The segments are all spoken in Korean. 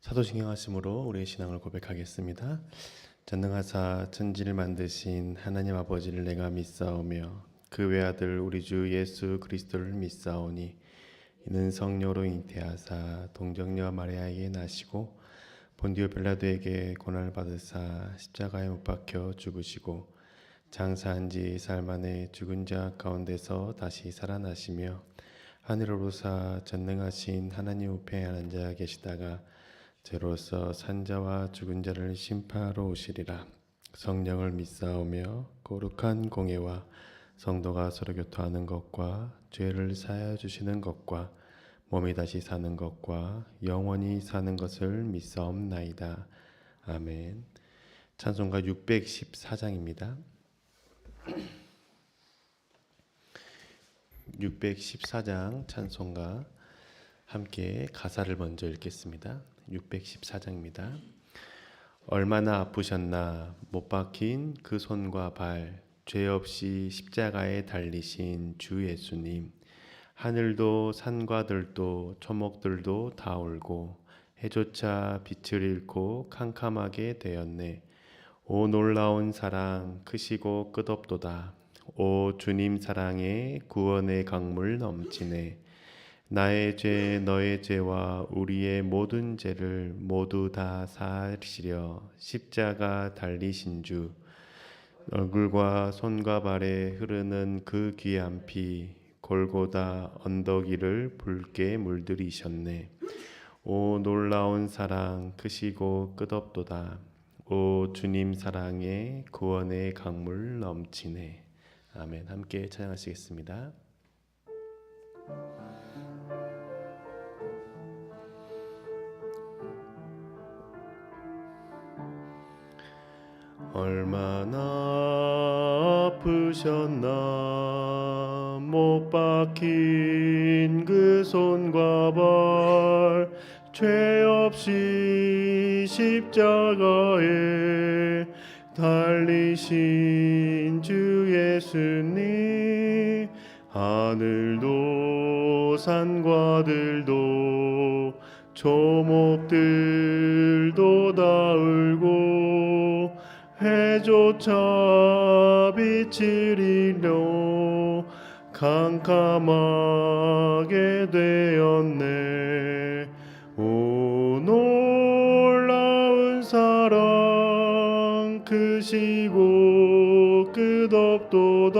사도신경 하심으로 우리의 신앙을 고백하겠습니다. 전능하사 천지를 만드신 하나님 아버지를 내가 믿사오며 그 외아들 우리 주 예수 그리스도를 믿사오니 이는 성령으로 잉태하사 동정녀 마리아에게 나시고 본디오 빌라도에게 고난을 받으사 십자가에 못 박혀 죽으시고 장사한 지 사흘 만에 죽은 자 가운데서 다시 살아나시며 하늘로 오르사 전능하신 하나님 우편에 앉아 계시다가 저로서 산자와 죽은 자를 심판하러 오시리라. 성령을 믿사오며 거룩한 공예와 성도가 서로 교통하는 것과 죄를 사하여 주시는 것과 몸이 다시 사는 것과 영원히 사는 것을 믿사옵나이다. 아멘. 찬송가 614장입니다. 614장 찬송가 함께 가사를 먼저 읽겠습니다. 614장입니다. 얼마나 아프셨나 못 박힌 그 손과 발, 죄 없이 십자가에 달리신 주 예수님. 하늘도 산과 들도 초목들도 다 울고 해조차 빛을 잃고 캄캄하게 되었네. 오 놀라운 사랑 크시고 끝없도다. 오 주님 사랑에 구원의 강물 넘치네. 나의 죄 너의 죄와 우리의 모든 죄를 모두 다 사하시려 십자가 달리신 주. 얼굴과 손과 발에 흐르는 그 귀한 피 골고다 언덕 위를 붉게 물들이셨네. 오 놀라운 사랑 크시고 끝없도다. 오 주님 사랑에 구원의 강물 넘치네. 아멘. 함께 찬양하시겠습니다. 얼마나 아프셨나 못 박힌 그 손과 발, 죄 없이 십자가에 달리신 주 예수님. 하늘도 산과 들도 초목들도 다 울고 해조차 빛을 잃어 캄캄하게 되었네. 오 놀라운 사랑 크시고 끝없도다.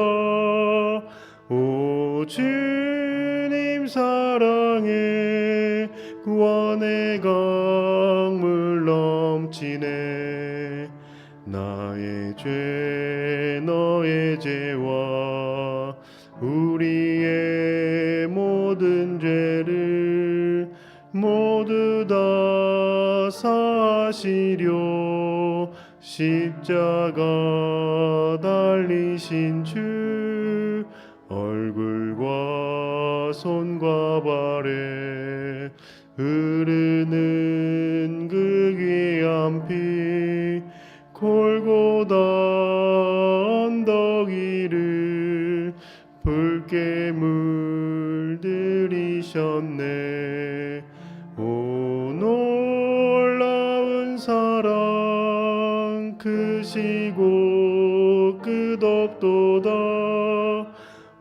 오 주님 사랑에 구원의 강물 넘치네. 나의 죄 너의 죄와 우리의 모든 죄를 모두 다 사하시려 십자가 달리신 주. 얼굴과 손과 발에 흐르는 그 귀한 피 골고다 언덕 위를 붉게 물들이셨네. 오 놀라운 사랑 크시고 끝없도다.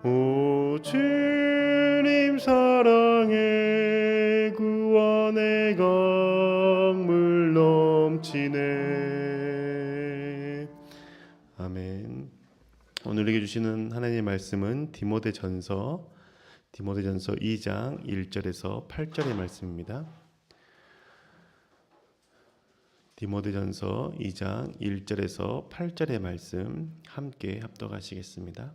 오 주님 사랑에 구원의 강물 넘치네. 아멘. 오늘에게 주시는 하나님의 말씀은 디모데전서 2장 1절에서 8절의 말씀입니다. 디모데전서 2장 1절에서 8절의 말씀 함께 합독하시겠습니다.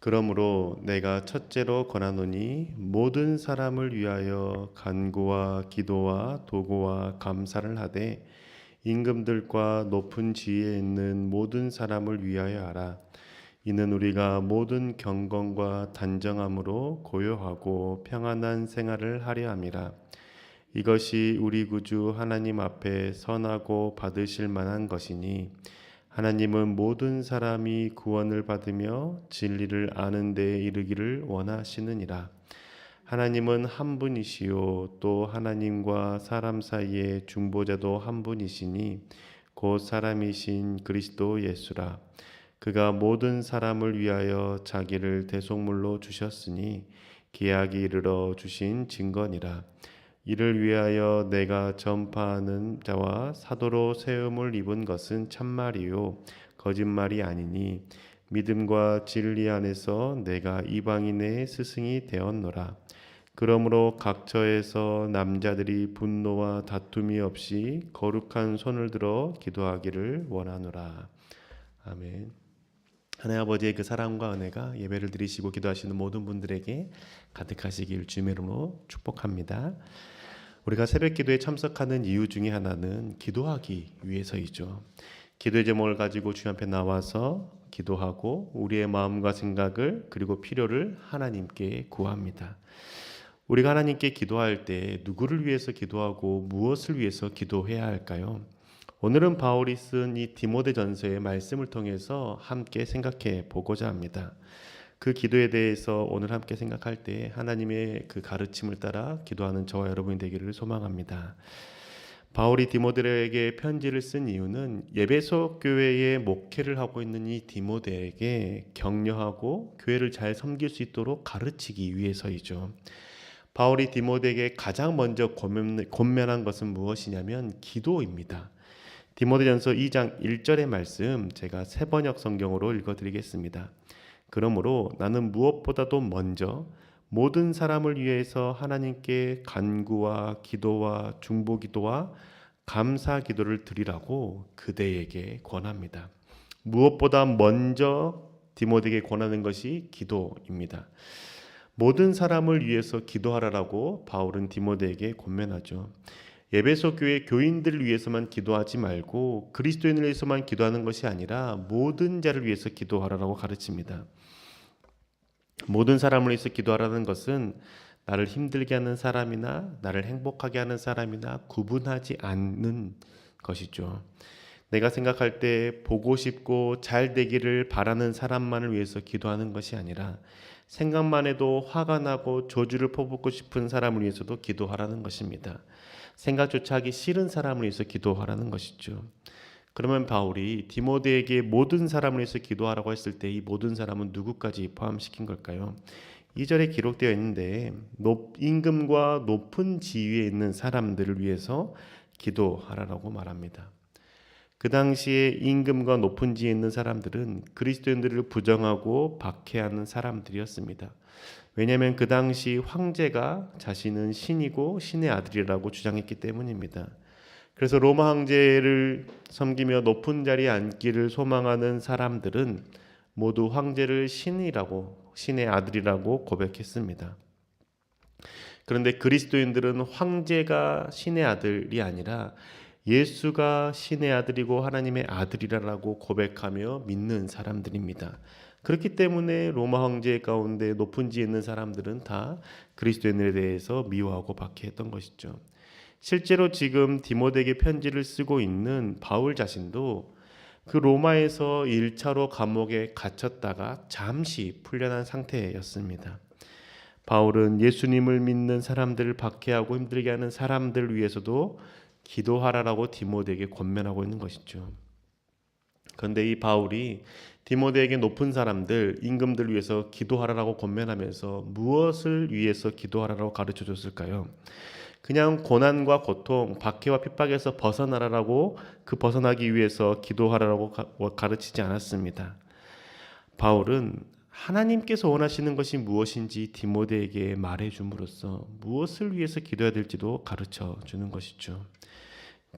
그러므로 내가 첫째로 권하노니 모든 사람을 위하여 간구와 기도와 도구와 감사를 하되 임금들과 높은 지위에 있는 모든 사람을 위하여 하라. 이는 우리가 모든 경건과 단정함으로 고요하고 평안한 생활을 하려 함이라. 이것이 우리 구주 하나님 앞에 선하고 받으실 만한 것이니 하나님은 모든 사람이 구원을 받으며 진리를 아는 데에 이르기를 원하시느니라. 하나님은 한 분이시요 또 하나님과 사람 사이의 중보자도 한 분이시니 곧 사람이신 그리스도 예수라. 그가 모든 사람을 위하여 자기를 대속물로 주셨으니 기약이 이르러 주신 증거니라. 이를 위하여 내가 전파하는 자와 사도로 세움을 입은 것은 참말이요 거짓말이 아니니 믿음과 진리 안에서 내가 이방인의 스승이 되었노라. 그러므로 각처에서 남자들이 분노와 다툼이 없이 거룩한 손을 들어 기도하기를 원하노라. 아멘. 하나님 아버지의 그 사랑과 은혜가 예배를 드리시고 기도하시는 모든 분들에게 가득하시길 주님의 이름으로 축복합니다. 우리가 새벽 기도에 참석하는 이유 중에 하나는 기도하기 위해서이죠. 기도의 제목을 가지고 주님 앞에 나와서 기도하고 우리의 마음과 생각을 그리고 필요를 하나님께 구합니다. 우리가 하나님께 기도할 때 누구를 위해서 기도하고 무엇을 위해서 기도해야 할까요? 오늘은 바울이 쓴 이 디모데전서의 말씀을 통해서 함께 생각해 보고자 합니다. 그 기도에 대해서 오늘 함께 생각할 때 하나님의 그 가르침을 따라 기도하는 저와 여러분이 되기를 소망합니다. 바울이 디모데에게 편지를 쓴 이유는 에베소 교회의 목회를 하고 있는 이 디모데에게 격려하고 교회를 잘 섬길 수 있도록 가르치기 위해서이죠. 바울이 디모데에게 가장 먼저 권면한 것은 무엇이냐면 기도입니다. 디모데전서 2장 1절의 말씀 제가 새번역 성경으로 읽어드리겠습니다. 그러므로 나는 무엇보다도 먼저 모든 사람을 위해서 하나님께 간구와 기도와 중보기도와 감사기도를 드리라고 그대에게 권합니다. 무엇보다 먼저 디모데에게 권하는 것이 기도입니다. 모든 사람을 위해서 기도하라고 바울은 디모데에게 권면하죠. 에베소 교회 교인들을 위해서만 기도하지 말고 그리스도인을 위해서만 기도하는 것이 아니라 모든 자를 위해서 기도하라고 가르칩니다. 모든 사람을 위해서 기도하라는 것은 나를 힘들게 하는 사람이나 나를 행복하게 하는 사람이나 구분하지 않는 것이죠. 내가 생각할 때 보고 싶고 잘 되기를 바라는 사람만을 위해서 기도하는 것이 아니라 생각만 해도 화가 나고 저주를 퍼붓고 싶은 사람을 위해서도 기도하라는 것입니다. 생각조차 하기 싫은 사람을 위해서 기도하라는 것이죠. 그러면 바울이 디모데에게 모든 사람을 위해서 기도하라고 했을 때 이 모든 사람은 누구까지 포함시킨 걸까요? 2절에 기록되어 있는데 임금과 높은 지위에 있는 사람들을 위해서 기도하라고 말합니다. 그 당시에 임금과 높은 지위에 있는 사람들은 그리스도인들을 부정하고 박해하는 사람들이었습니다. 왜냐하면 그 당시 황제가 자신은 신이고 신의 아들이라고 주장했기 때문입니다. 그래서 로마 황제를 섬기며 높은 자리에 앉기를 소망하는 사람들은 모두 황제를 신이라고 신의 아들이라고 고백했습니다. 그런데 그리스도인들은 황제가 신의 아들이 아니라 예수가 신의 아들이고 하나님의 아들이라고 고백하며 믿는 사람들입니다. 그렇기 때문에 로마 황제 가운데 높은 지에 있는 사람들은 다 그리스도인에 대해서 미워하고 박해했던 것이죠. 실제로 지금 디모데에게 편지를 쓰고 있는 바울 자신도 그 로마에서 1차로 감옥에 갇혔다가 잠시 풀려난 상태였습니다. 바울은 예수님을 믿는 사람들을 박해하고 힘들게 하는 사람들을 위해서도 기도하라라고 디모데에게 권면하고 있는 것이죠. 그런데 이 바울이 디모데에게 높은 사람들, 임금들을 위해서 기도하라라고 권면하면서 무엇을 위해서 기도하라라고 가르쳐 줬을까요? 그냥 고난과 고통, 박해와 핍박에서 벗어나라라고 그 벗어나기 위해서 기도하라라고 가르치지 않았습니다. 바울은 하나님께서 원하시는 것이 무엇인지 디모데에게 말해줌으로써 무엇을 위해서 기도해야 될지도 가르쳐 주는 것이죠.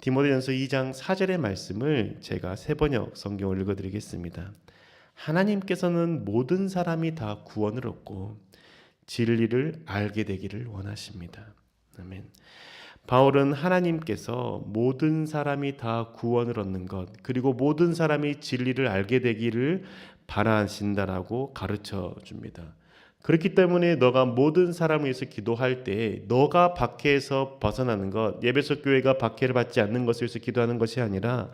디모데전서 2장 4절의 말씀을 제가 새번역 성경을 읽어드리겠습니다. 하나님께서는 모든 사람이 다 구원을 얻고 진리를 알게 되기를 원하십니다. 아멘. 바울은 하나님께서 모든 사람이 다 구원을 얻는 것 그리고 모든 사람이 진리를 알게 되기를 바라신다라고 가르쳐 줍니다. 그렇기 때문에 너가 모든 사람을 위해서 기도할 때 너가 박해에서 벗어나는 것, 에베소 교회가 박해를 받지 않는 것을 위해서 기도하는 것이 아니라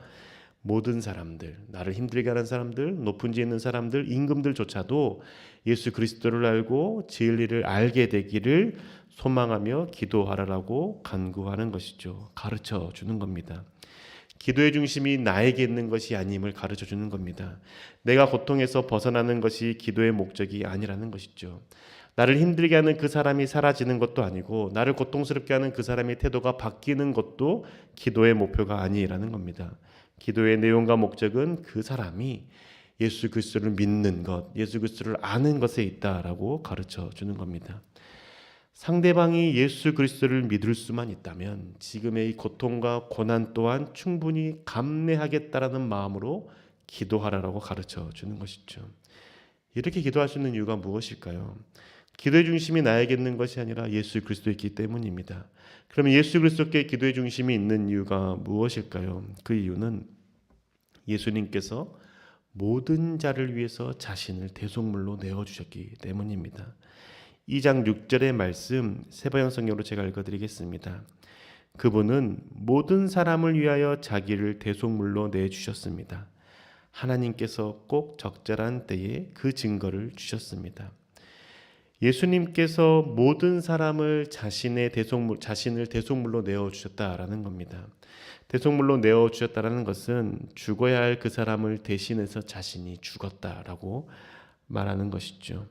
모든 사람들, 나를 힘들게 하는 사람들, 높은 지에 있는 사람들, 임금들조차도 예수 그리스도를 알고 진리를 알게 되기를 소망하며 기도하라라고 간구하는 것이죠. 가르쳐 주는 겁니다. 기도의 중심이 나에게 있는 것이 아님을 가르쳐 주는 겁니다. 내가 고통에서 벗어나는 것이 기도의 목적이 아니라는 것이죠. 나를 힘들게 하는 그 사람이 사라지는 것도 아니고 나를 고통스럽게 하는 그 사람의 태도가 바뀌는 것도 기도의 목표가 아니라는 겁니다. 기도의 내용과 목적은 그 사람이 예수 그리스도를 믿는 것, 예수 그리스도를 아는 것에 있다라고 가르쳐 주는 겁니다. 상대방이 예수 그리스도를 믿을 수만 있다면 지금의 이 고통과 고난 또한 충분히 감내하겠다라는 마음으로 기도하라라고 가르쳐 주는 것이죠. 이렇게 기도할 수 있는 이유가 무엇일까요? 기도의 중심이 나에게 있는 것이 아니라 예수 그리스도에 있기 때문입니다. 그러면 예수 그리스도께 기도의 중심이 있는 이유가 무엇일까요? 그 이유는 예수님께서 모든 자를 위해서 자신을 대속물로 내어주셨기 때문입니다. 2장 6절의 말씀 세번역 성경으로 제가 읽어드리겠습니다. 그분은 모든 사람을 위하여 자기를 대속물로 내주셨습니다. 하나님께서 꼭 적절한 때에 그 증거를 주셨습니다. 예수님께서 모든 사람을 자신을 대속물로 내어주셨다라는 겁니다. 대속물로 내어주셨다라는 것은 죽어야 할 그 사람을 대신해서 자신이 죽었다라고 말하는 것이죠.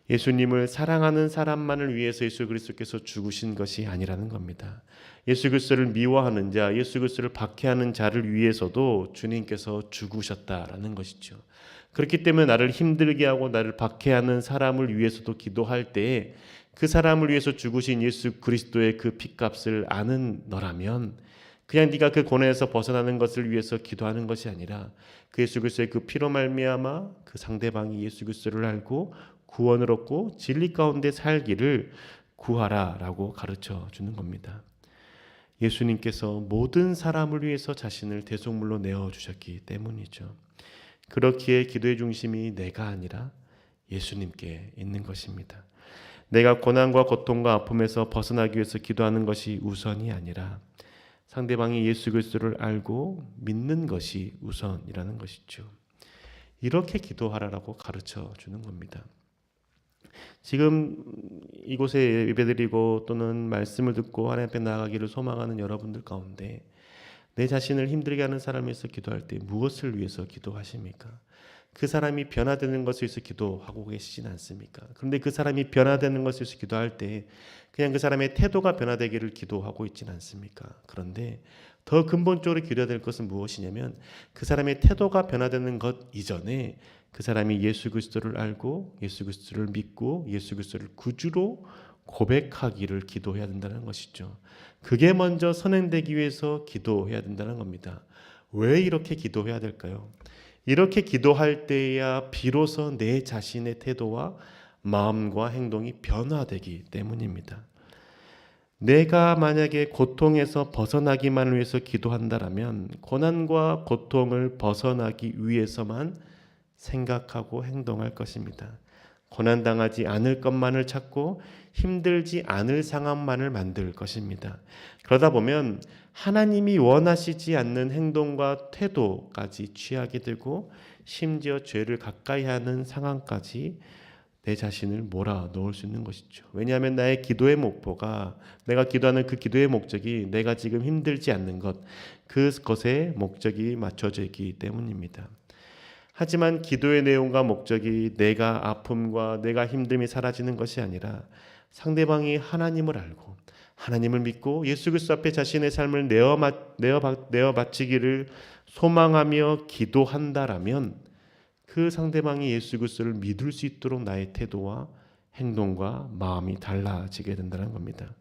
예수님을 사랑하는 사람만을 위해서 예수 그리스도께서 죽으신 것이 아니라는 겁니다. 예수 그리스도를 미워하는 자, 예수 그리스도를 박해하는 자를 위해서도 주님께서 죽으셨다라는 것이죠. 그렇기 때문에 나를 힘들게 하고 나를 박해하는 사람을 위해서도 기도할 때에 그 사람을 위해서 죽으신 예수 그리스도의 그 핏값을 아는 너라면 그냥 네가 그 고난에서 벗어나는 것을 위해서 기도하는 것이 아니라 그 예수 그리스도의 그 피로 말미암아 그 상대방이 예수 그리스도를 알고 구원을 얻고 진리 가운데 살기를 구하라라고 가르쳐 주는 겁니다. 예수님께서 모든 사람을 위해서 자신을 대속물로 내어주셨기 때문이죠. 그렇기에 기도의 중심이 내가 아니라 예수님께 있는 것입니다. 내가 고난과 고통과 아픔에서 벗어나기 위해서 기도하는 것이 우선이 아니라 상대방이 예수 그리스도를 알고 믿는 것이 우선이라는 것이죠. 이렇게 기도하라라고 가르쳐 주는 겁니다. 지금 이곳에 예배드리고 또는 말씀을 듣고 하나님 앞에 나아가기를 소망하는 여러분들 가운데 내 자신을 힘들게 하는 사람을 위해서 기도할 때 무엇을 위해서 기도하십니까? 그 사람이 변화되는 것을 위해서 기도하고 계시진 않습니까? 그런데 그 사람이 변화되는 것을 위해서 기도할 때 그냥 그 사람의 태도가 변화되기를 기도하고 있지는 않습니까? 그런데 더 근본적으로 기도해야 될 것은 무엇이냐면 그 사람의 태도가 변화되는 것 이전에 그 사람이 예수 그리스도를 알고 예수 그리스도를 믿고 예수 그리스도를 구주로 고백하기를 기도해야 된다는 것이죠. 그게 먼저 선행되기 위해서 기도해야 된다는 겁니다. 왜 이렇게 기도해야 될까요? 이렇게 기도할 때야 비로소 내 자신의 태도와 마음과 행동이 변화되기 때문입니다. 내가 만약에 고통에서 벗어나기만 위해서 기도한다라면 고난과 고통을 벗어나기 위해서만 생각하고 행동할 것입니다. 고난당하지 않을 것만을 찾고 힘들지 않을 상황만을 만들 것입니다. 그러다 보면 하나님이 원하시지 않는 행동과 태도까지 취하게 되고 심지어 죄를 가까이 하는 상황까지 내 자신을 몰아넣을 수 있는 것이죠. 왜냐하면 나의 기도의 목표가 내가 기도하는 그 기도의 목적이 내가 지금 힘들지 않는 것, 그것에 목적이 맞춰져 있기 때문입니다. 하지만 기도의 내용과 목적이 내가 아픔과 내가 힘듦이 사라지는 것이 아니라 상대방이 하나님을 알고 하나님을 믿고 예수 그리스도 앞에 자신의 삶을 내어 바치기를 소망하며 기도한다라면 그 상대방이 예수 그리스도를 믿을 수 있도록 나의 태도와 행동과 마음이 달라지게 된다는 겁니다.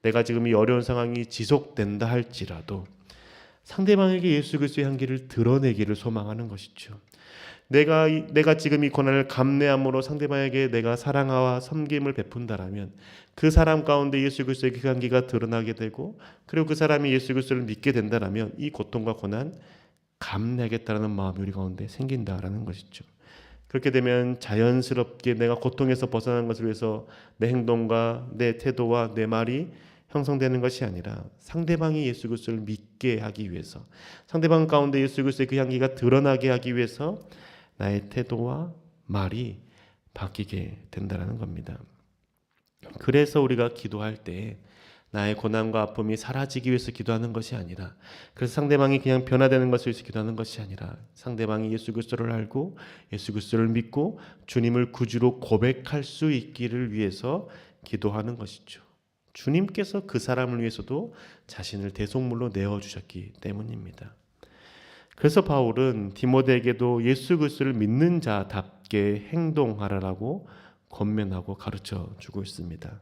내가 지금 이 어려운 상황이 지속된다 할지라도 상대방에게 예수 그리스도의 향기를 드러내기를 소망하는 것이죠. 내가 지금 이 고난을 감내함으로 상대방에게 내가 사랑과 섬김을 베푼다라면 그 사람 가운데 예수 그리스도의 그 향기가 드러나게 되고 그리고 그 사람이 예수 그리스도를 믿게 된다라면 이 고통과 고난 감내하겠다는 마음이 우리 가운데 생긴다라는 것이죠. 그렇게 되면 자연스럽게 내가 고통에서 벗어나는 것을 위해서 내 행동과 내 태도와 내 말이 형성되는 것이 아니라 상대방이 예수 그리스도를 믿게 하기 위해서, 상대방 가운데 예수 그리스도의 그 향기가 드러나게 하기 위해서 나의 태도와 말이 바뀌게 된다는 겁니다. 그래서 우리가 기도할 때 나의 고난과 아픔이 사라지기 위해서 기도하는 것이 아니라, 그래서 상대방이 그냥 변화되는 것을 위해서 기도하는 것이 아니라, 상대방이 예수 그리스도를 알고 예수 그리스도를 믿고 주님을 구주로 고백할 수 있기를 위해서 기도하는 것이죠. 주님께서 그 사람을 위해서도 자신을 대속물로 내어주셨기 때문입니다. 그래서 바울은 디모데에게도 예수 그리스도를 믿는 자답게 행동하라라고 권면하고 가르쳐 주고 있습니다.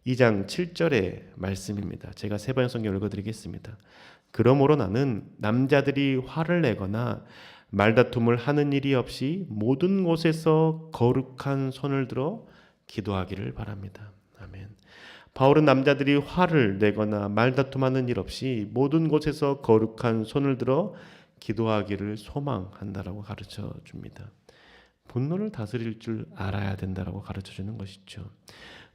2장 7절의 말씀입니다. 제가 세 번 성경 읽어드리겠습니다. 그러므로 나는 남자들이 화를 내거나 말다툼을 하는 일이 없이 모든 곳에서 거룩한 손을 들어 기도하기를 바랍니다. 아멘. 바울은 남자들이 화를 내거나 말다툼하는 일 없이 모든 곳에서 거룩한 손을 들어 기도하기를 소망한다라고 가르쳐 줍니다. 분노를 다스릴 줄 알아야 된다라고 가르쳐 주는 것이죠.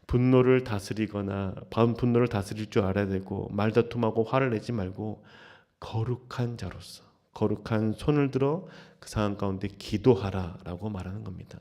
분노를 다스리거나 분노를 다스릴 줄 알아야 되고, 말다툼하고 화를 내지 말고 거룩한 자로서 거룩한 손을 들어 그 상황 가운데 기도하라라고 말하는 겁니다.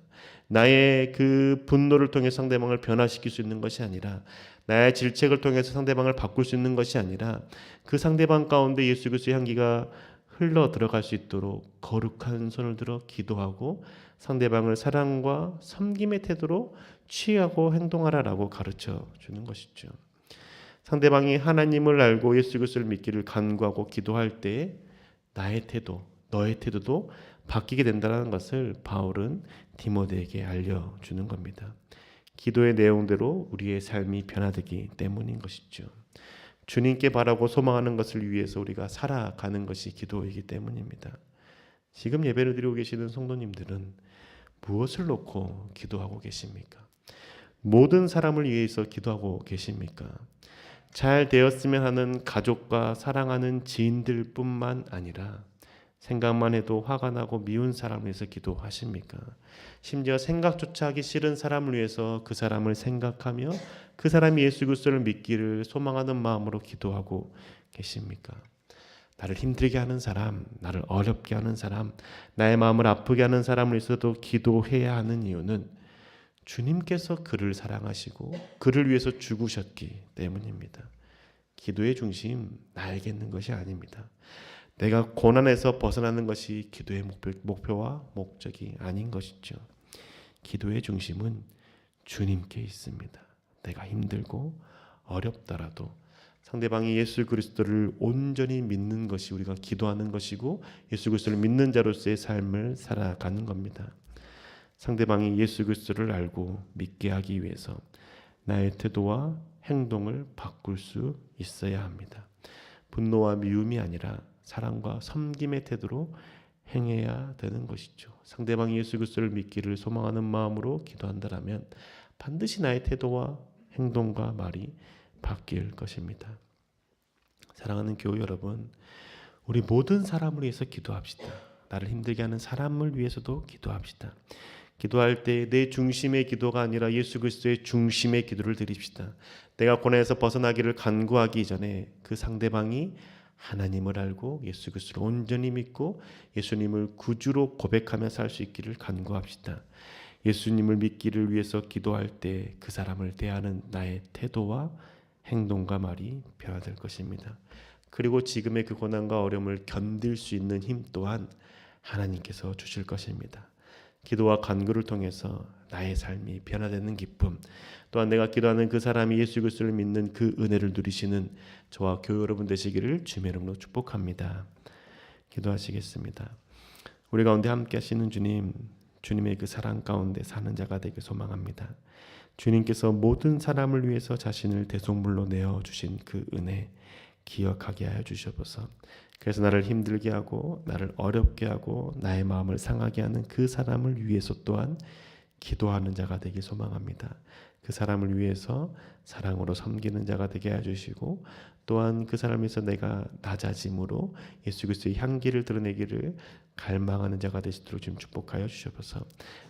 나의 그 분노를 통해 상대방을 변화시킬 수 있는 것이 아니라, 나의 질책을 통해서 상대방을 바꿀 수 있는 것이 아니라, 그 상대방 가운데 예수 그리스도의 향기가 흘러 들어갈 수 있도록 거룩한 손을 들어 기도하고 상대방을 사랑과 섬김의 태도로 취하고 행동하라라고 가르쳐 주는 것이죠. 상대방이 하나님을 알고 예수 그리스도를 믿기를 간구하고 기도할 때 나의 태도, 너의 태도도 바뀌게 된다는 것을 바울은 디모데에게 알려주는 겁니다. 기도의 내용대로 우리의 삶이 변화되기 때문인 것이죠. 주님께 바라고 소망하는 것을 위해서 우리가 살아가는 것이 기도이기 때문입니다. 지금 예배를 드리고 계시는 성도님들은 무엇을 놓고 기도하고 계십니까? 모든 사람을 위해서 기도하고 계십니까? 잘 되었으면 하는 가족과 사랑하는 지인들 뿐만 아니라 생각만 해도 화가 나고 미운 사람을 위해서 기도하십니까? 심지어 생각조차 하기 싫은 사람을 위해서 그 사람을 생각하며 그 사람이 예수 그리스도를 믿기를 소망하는 마음으로 기도하고 계십니까? 나를 힘들게 하는 사람, 나를 어렵게 하는 사람, 나의 마음을 아프게 하는 사람을 위해서도 기도해야 하는 이유는 주님께서 그를 사랑하시고 그를 위해서 죽으셨기 때문입니다. 기도의 중심, 나에게 있는 것이 아닙니다. 내가 고난에서 벗어나는 것이 기도의 목표와 목적이 아닌 것이죠. 기도의 중심은 주님께 있습니다. 내가 힘들고 어렵더라도 상대방이 예수 그리스도를 온전히 믿는 것이 우리가 기도하는 것이고, 예수 그리스도를 믿는 자로서의 삶을 살아가는 겁니다. 상대방이 예수 그리스도를 알고 믿게 하기 위해서 나의 태도와 행동을 바꿀 수 있어야 합니다. 분노와 미움이 아니라 사랑과 섬김의 태도로 행해야 되는 것이죠. 상대방이 예수 그리스도를 믿기를 소망하는 마음으로 기도한다면 반드시 나의 태도와 행동과 말이 바뀔 것입니다. 사랑하는 교우 여러분, 우리 모든 사람을 위해서 기도합시다. 나를 힘들게 하는 사람을 위해서도 기도합시다. 기도할 때 내 중심의 기도가 아니라 예수 그리스도의 중심의 기도를 드립시다. 내가 고난에서 벗어나기를 간구하기 전에 그 상대방이 하나님을 알고 예수 그리스도를 온전히 믿고 예수님을 구주로 고백하며 살 수 있기를 간구합시다. 예수님을 믿기를 위해서 기도할 때 그 사람을 대하는 나의 태도와 행동과 말이 변화될 것입니다. 그리고 지금의 그 고난과 어려움을 견딜 수 있는 힘 또한 하나님께서 주실 것입니다. 기도와 간구를 통해서 나의 삶이 변화되는 기쁨, 또한 내가 기도하는 그 사람이 예수 그리스도를 믿는 그 은혜를 누리시는 저와 교회 여러분 되시기를 주님의 이름으로 축복합니다. 기도하시겠습니다. 우리 가운데 함께 하시는 주님, 주님의 그 사랑 가운데 사는 자가 되길 소망합니다. 주님께서 모든 사람을 위해서 자신을 대속물로 내어주신 그 은혜 기억하게 하여 주셔서, 그래서 나를 힘들게 하고 나를 어렵게 하고 나의 마음을 상하게 하는 그 사람을 위해서 또한 기도하는 자가 되길 소망합니다. 그 사람을 위해서 사랑으로 섬기는 자가 되게 해주시고, 또한 그 사람에서 내가 낮아짐으로 예수 그리스도의 향기를 드러내기를 갈망하는 자가 되시도록 좀 축복하여 주셔서,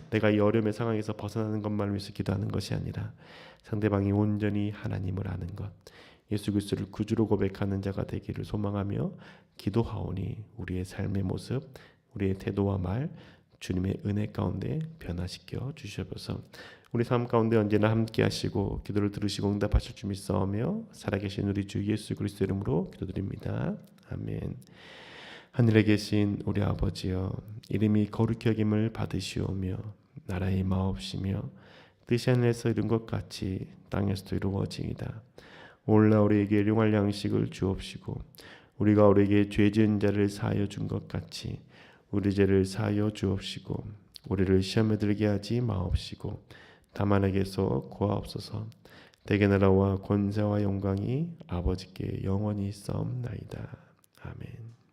내가 이 어려움의 상황에서 벗어나는 것만을 위해서 기도하는 것이 아니라 상대방이 온전히 하나님을 아는 것, 예수 그리스도를 구주로 고백하는 자가 되기를 소망하며 기도하오니 우리의 삶의 모습, 우리의 태도와 말 주님의 은혜 가운데 변화시켜 주시옵소서. 우리 삶 가운데 언제나 함께 하시고 기도를 들으시고 응답하실 줄 믿사오며 살아계신 우리 주 예수 그리스도 이름으로 기도드립니다. 아멘. 하늘에 계신 우리 아버지여, 이름이 거룩히 여김을 받으시오며 나라의 마옵시며 뜻이 하늘에서 이룬 것 같이 땅에서도 이루어지이다. 오늘날 우리에게 일용할 양식을 주옵시고 우리가 우리에게 죄 지은 자를 사하여 준 것 같이 우리 죄를 사하여 주옵시고 우리를 시험에 들게 하지 마옵시고 다만 에게서 구하옵소서. 대개 나라와 권세와 영광이 아버지께 영원히 있사옵나이다. 아멘.